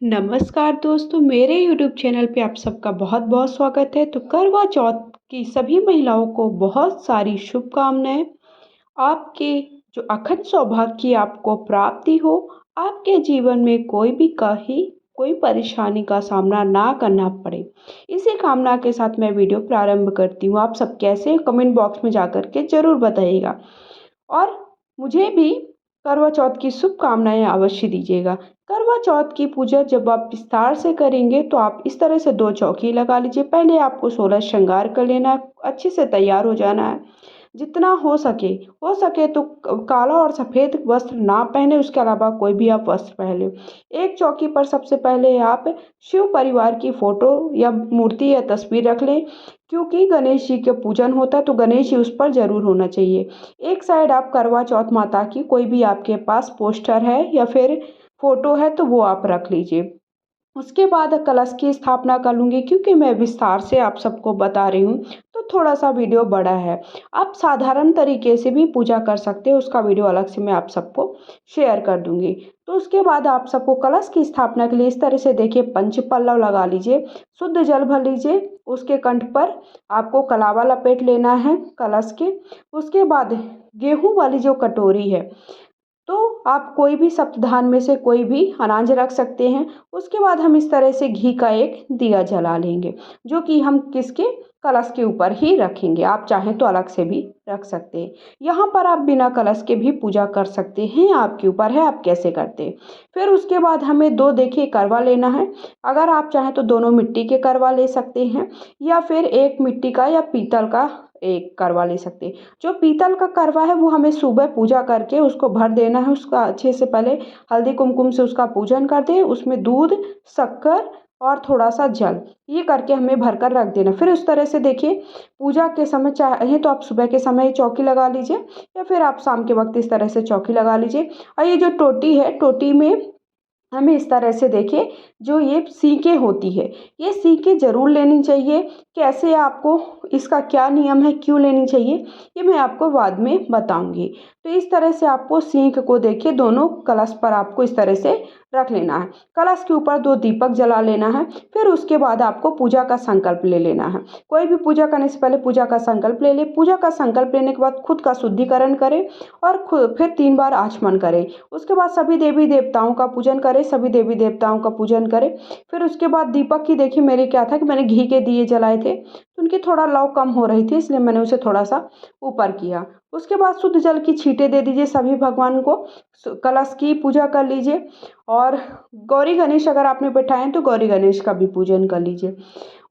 नमस्कार दोस्तों, मेरे यूट्यूब चैनल पे आप सबका बहुत बहुत स्वागत है। तो करवा चौथ की सभी महिलाओं को बहुत सारी शुभकामनाएं। आपके जो अखंड सौभाग्य की आपको प्राप्ति हो, आपके जीवन में कोई परेशानी का सामना ना करना पड़े। इसी कामना के साथ मैं वीडियो प्रारंभ करती हूँ। आप सब कैसे हैं? कमेंट बॉक्स में जाकर के ज़रूर बताइएगा और मुझे भी करवा चौथ की शुभकामनाएं अवश्य दीजिएगा। करवा चौथ की पूजा जब आप विस्तार से करेंगे तो आप इस तरह से 2 चौकी लगा लीजिए। पहले आपको 16 श्रृंगार कर लेना है, अच्छे से तैयार हो जाना है। जितना हो सके तो काला और सफ़ेद वस्त्र ना पहने, उसके अलावा कोई भी आप वस्त्र पहने। एक चौकी पर सबसे पहले आप शिव परिवार की फ़ोटो या मूर्ति या तस्वीर रख लें, क्योंकि गणेश जी का पूजन होता है तो गणेश जी उस पर ज़रूर होना चाहिए। एक साइड आप करवा चौथ माता की कोई भी आपके पास पोस्टर है या फिर फ़ोटो है तो वो आप रख लीजिए। उसके बाद कलश की स्थापना कर लूँगी, क्योंकि मैं विस्तार से आप सबको बता रही हूँ तो थोड़ा सा वीडियो बड़ा है। आप साधारण तरीके से भी पूजा कर सकते हो, उसका वीडियो अलग से मैं आप सबको शेयर कर दूँगी। तो उसके बाद आप सबको कलश की स्थापना के लिए इस तरह से देखिए पंच पल्लव लगा लीजिए, शुद्ध जल भर लीजिए। उसके कंठ पर आपको कलावा लपेट लेना है कलश के। उसके बाद गेहूँ वाली जो कटोरी है, तो आप कोई भी सप्तधान में से कोई भी अनाज रख सकते हैं। उसके बाद हम इस तरह से घी का एक दिया जला लेंगे, जो कि हम किसके कलश के ऊपर ही रखेंगे। आप चाहें तो अलग से भी रख सकते हैं। यहाँ पर आप बिना कलश के भी पूजा कर सकते हैं, आपके ऊपर है आप कैसे करते हैं। फिर उसके बाद हमें 2 देखिए करवा लेना है। अगर आप चाहें तो दोनों मिट्टी के करवा ले सकते हैं, या फिर एक मिट्टी का या पीतल का एक करवा ले सकते हैं। जो पीतल का करवा है वो हमें सुबह पूजा करके उसको भर देना है। उसका अच्छे से पहले हल्दी कुमकुम से उसका पूजन कर दें, उसमें दूध, शक्कर और थोड़ा सा जल ये करके हमें भर कर रख देना। फिर उस तरह से देखिए पूजा के समय चाहे तो आप सुबह के समय चौकी लगा लीजिए, या फिर आप शाम के वक्त इस तरह से चौकी लगा लीजिए। और ये जो टोटी है, टोटी में हमें इस तरह से देखिए जो ये सीखें होती है, ये सीखें ज़रूर लेनी चाहिए। कैसे आपको इसका क्या नियम है, क्यों लेनी चाहिए, ये मैं आपको बाद में बताऊंगी। तो इस तरह से आपको सीख को देखिए दोनों कलश पर आपको इस तरह से रख लेना है। कलश के ऊपर 2 दीपक जला लेना है। फिर उसके बाद आपको पूजा का संकल्प ले लेना है। कोई भी पूजा करने से पहले पूजा का संकल्प ले ले। पूजा का संकल्प लेने के बाद खुद का शुद्धिकरण करें और फिर 3 बार आचमन करें। उसके बाद सभी देवी देवताओं का पूजन करें, सभी देवी देवताओं का पूजन करें। फिर उसके बाद दीपक की देखिए मेरे क्या था कि मैंने घी के दिए जलाए थे, तो उनकी थोड़ा लौ कम हो रही थी, इसलिए मैंने उसे थोड़ा सा ऊपर किया। उसके बाद शुद्ध जल की छींटे दे दीजिए सभी भगवान को। कलश की पूजा कर लीजिए। और गौरी गणेश अगर आपने बैठाए हैं तो गौरी गणेश का भी पूजन कर लीजिए।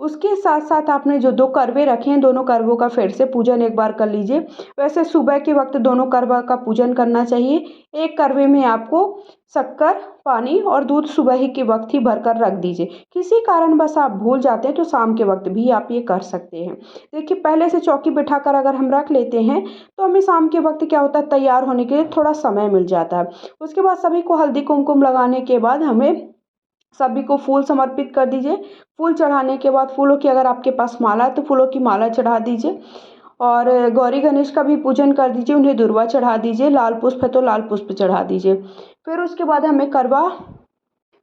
उसके साथ साथ आपने जो 2 करवे रखे हैं, दोनों करवों का फिर से पूजन एक बार कर लीजिए। वैसे सुबह के वक्त दोनों करवा का पूजन करना चाहिए। एक करवे में आपको शक्कर, पानी और दूध सुबह ही के वक्त ही भरकर रख दीजिए। किसी कारणवश आप भूल जाते हैं तो शाम के वक्त भी आप ये कर सकते हैं। देखिए पहले से चौकी बिठाकर अगर हम रख लेते हैं तो हमें शाम के वक्त क्या होता है, तैयार होने के लिए थोड़ा समय मिल जाता है। उसके बाद सभी को हल्दी कुमकुम लगाने के बाद हमें सभी को फूल समर्पित कर दीजिए। फूल चढ़ाने के बाद फूलों की अगर आपके पास माला है तो फूलों की माला चढ़ा दीजिए। और गौरी गणेश का भी पूजन कर दीजिए, उन्हें दुर्वा चढ़ा दीजिए, लाल पुष्प है तो लाल पुष्प चढ़ा दीजिए। फिर उसके बाद हमें करवा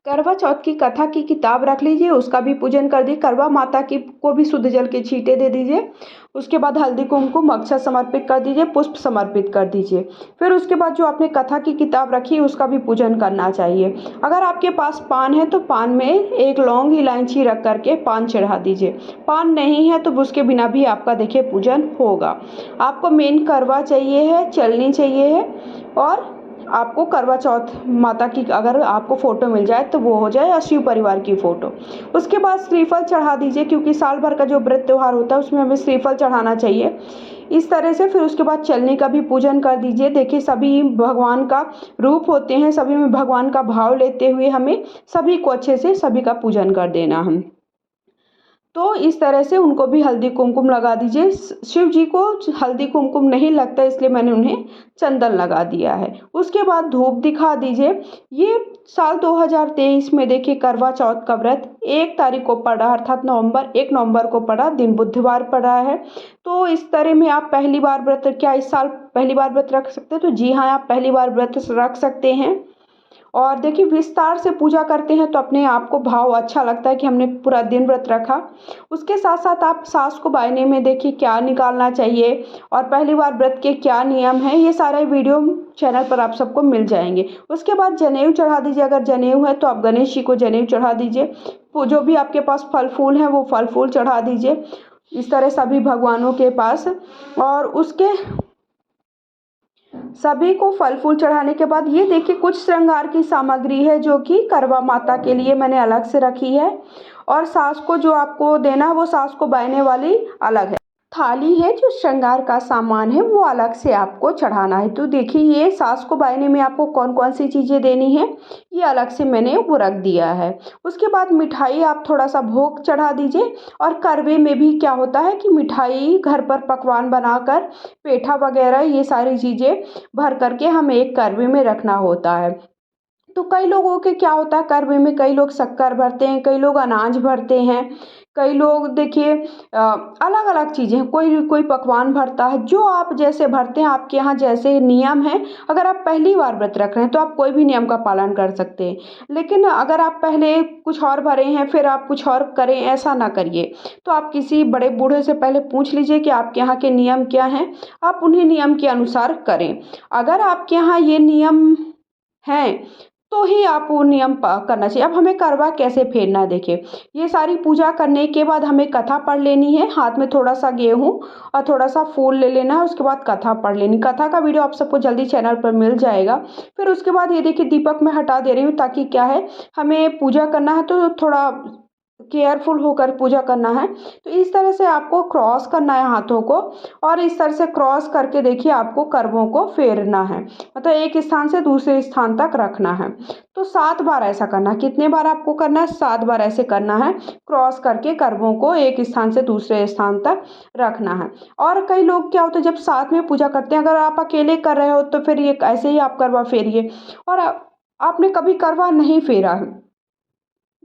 करवा चौथ की कथा की किताब रख लीजिए, उसका भी पूजन कर दिए। करवा माता की को भी शुद्ध जल के छींटे दे दीजिए। उसके बाद हल्दी कुमकुम अक्षत समर्पित कर दीजिए, पुष्प समर्पित कर दीजिए। फिर उसके बाद जो आपने कथा की किताब रखी है उसका भी पूजन करना चाहिए। अगर आपके पास पान है तो पान में एक लौंग इलायची रख करके पान चढ़ा दीजिए। पान नहीं है तो उसके बिना भी आपका देखिए पूजन होगा। आपको मेन करवा चाहिए है, चलनी चाहिए है, और आपको करवा चौथ माता की अगर आपको फ़ोटो मिल जाए तो वो हो जाए, या शिव परिवार की फ़ोटो। उसके बाद श्रीफल चढ़ा दीजिए, क्योंकि साल भर का जो व्रत त्यौहार होता है उसमें हमें श्रीफल चढ़ाना चाहिए इस तरह से। फिर उसके बाद चलनी का भी पूजन कर दीजिए। देखिए सभी भगवान का रूप होते हैं, सभी में भगवान का भाव लेते हुए हमें सभी को अच्छे से सभी का पूजन कर देना हम। तो इस तरह से उनको भी हल्दी कुमकुम लगा दीजिए। शिव जी को हल्दी कुमकुम नहीं लगता, इसलिए मैंने उन्हें चंदन लगा दिया है। उसके बाद धूप दिखा दीजिए। ये साल 2023 में देखिए करवा चौथ का व्रत 1 तारीख को पड़ा, अर्थात 1 नवंबर को पड़ा, दिन बुधवार पड़ा है। तो इस तरह में आप पहली बार व्रत, क्या इस साल पहली बार व्रत रख सकते हैं? तो जी हाँ, आप पहली बार व्रत रख सकते हैं। और देखिए विस्तार से पूजा करते हैं तो अपने आप को भाव अच्छा लगता है कि हमने पूरा दिन व्रत रखा। उसके साथ साथ आप सास को बायने में देखिए क्या निकालना चाहिए और पहली बार व्रत के क्या नियम हैं, ये सारे वीडियो चैनल पर आप सबको मिल जाएंगे। उसके बाद जनेऊ चढ़ा दीजिए, अगर जनेऊ है तो आप गणेश जी को जनेऊ चढ़ा दीजिए। वो जो भी आपके पास फल फूल हैं वो फल फूल चढ़ा दीजिए, इस तरह सभी भगवानों के पास। और उसके सभी को फल फूल चढ़ाने के बाद ये देखिए कुछ श्रृंगार की सामग्री है जो कि करवा माता के लिए मैंने अलग से रखी है, और सास को जो आपको देना है वो सास को बायने वाली अलग है। थाली है जो श्रृंगार का सामान है वो अलग से आपको चढ़ाना है। तो देखिए ये सास को बायने में आपको कौन कौन सी चीज़ें देनी है ये अलग से मैंने वो रख दिया है। उसके बाद मिठाई आप थोड़ा सा भोग चढ़ा दीजिए। और करवे में भी क्या होता है कि मिठाई घर पर पकवान बनाकर पेठा वगैरह ये सारी चीज़ें भर करके हमें एक करवे में रखना होता है। तो कई लोगों के क्या होता है करवे में, कई लोग शक्कर भरते हैं, कई लोग अनाज भरते हैं, कई लोग देखिए अलग अलग चीज़ें, कोई कोई पकवान भरता है। जो आप जैसे भरते हैं, आपके यहाँ जैसे नियम है। अगर आप पहली बार व्रत रख रहे हैं तो आप कोई भी नियम का पालन कर सकते हैं, लेकिन अगर आप पहले कुछ और भरे हैं फिर आप कुछ और करें, ऐसा ना करिए। तो आप किसी बड़े बूढ़े से पहले पूछ लीजिए कि आपके यहाँ के नियम क्या हैं, आप उन्हीं नियम के अनुसार करें। अगर आपके यहाँ ये नियम हैं तो ही आप वो नियम करना चाहिए। अब हमें करवा कैसे फेरना है, देखिए ये सारी पूजा करने के बाद हमें कथा पढ़ लेनी है। हाथ में थोड़ा सा गेहूँ और थोड़ा सा फूल ले लेना है, उसके बाद कथा पढ़ लेनी। कथा का वीडियो आप सबको जल्दी चैनल पर मिल जाएगा। फिर उसके बाद ये देखिए दीपक मैं हटा दे रही हूँ, ताकि क्या है हमें पूजा करना है तो थोड़ा केयरफुल होकर पूजा करना है। तो इस तरह से आपको क्रॉस करना है हाथों को, और इस तरह से क्रॉस करके देखिए आपको करवों को फेरना है, मतलब एक स्थान से दूसरे स्थान तक रखना है। तो 7 बार ऐसा करना है। कितने बार आपको करना है? 7 बार ऐसे करना है, क्रॉस करके करवों को एक स्थान से दूसरे स्थान तक रखना है। और कई लोग क्या होता है जब साथ में पूजा करते हैं, अगर आप अकेले कर रहे हो तो फिर ये ऐसे ही आप करवा फेरिए। और आपने कभी करवा नहीं फेरा है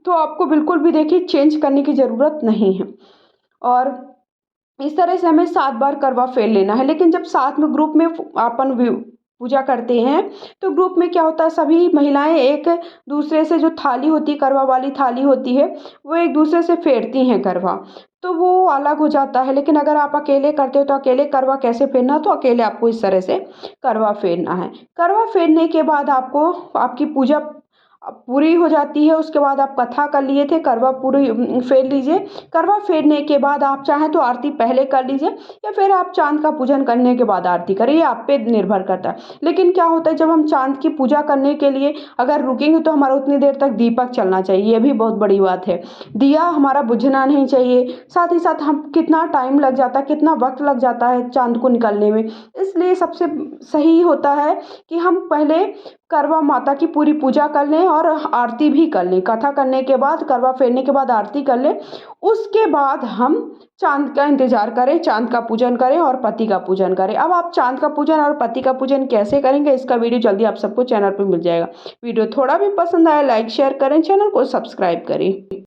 तो आपको बिल्कुल भी देखिए चेंज करने की ज़रूरत नहीं है। और इस तरह से हमें 7 बार करवा फेर लेना है। लेकिन जब साथ में ग्रुप में अपन पूजा करते हैं तो ग्रुप में क्या होता है, सभी महिलाएं एक दूसरे से जो थाली होती है, करवा वाली थाली होती है, वो एक दूसरे से फेरती हैं करवा, तो वो अलग हो जाता है। लेकिन अगर आप अकेले करते हो तो अकेले करवा कैसे फेरना, तो अकेले आपको इस तरह से करवा फेरना है। करवा फेरने के बाद आपको आपकी पूजा पूरी हो जाती है। उसके बाद आप कथा कर लिए थे, करवा पूरी फेर लीजिए। करवा फेरने के बाद आप चाहें तो आरती पहले कर लीजिए, या फिर आप चांद का पूजन करने के बाद आरती करें, ये आप पे निर्भर करता है। लेकिन क्या होता है जब हम चांद की पूजा करने के लिए अगर रुकेंगे तो हमारा उतनी देर तक दीपक चलना चाहिए, ये भी बहुत बड़ी बात है। दिया हमारा बुझना नहीं चाहिए। साथ ही साथ हम कितना टाइम लग जाता है, कितना वक्त लग जाता है चांद को निकलने में। इसलिए सबसे सही होता है कि हम पहले करवा माता की पूरी पूजा कर लें और आरती भी कर लें। कथा करने के बाद, करवा फेरने के बाद आरती कर लें। उसके बाद हम चांद का इंतजार करें, चांद का पूजन करें और पति का पूजन करें। अब आप चांद का पूजन और पति का पूजन कैसे करेंगे, इसका वीडियो जल्दी आप सबको चैनल पर मिल जाएगा। वीडियो थोड़ा भी पसंद आया लाइक शेयर करें, चैनल को सब्सक्राइब करें।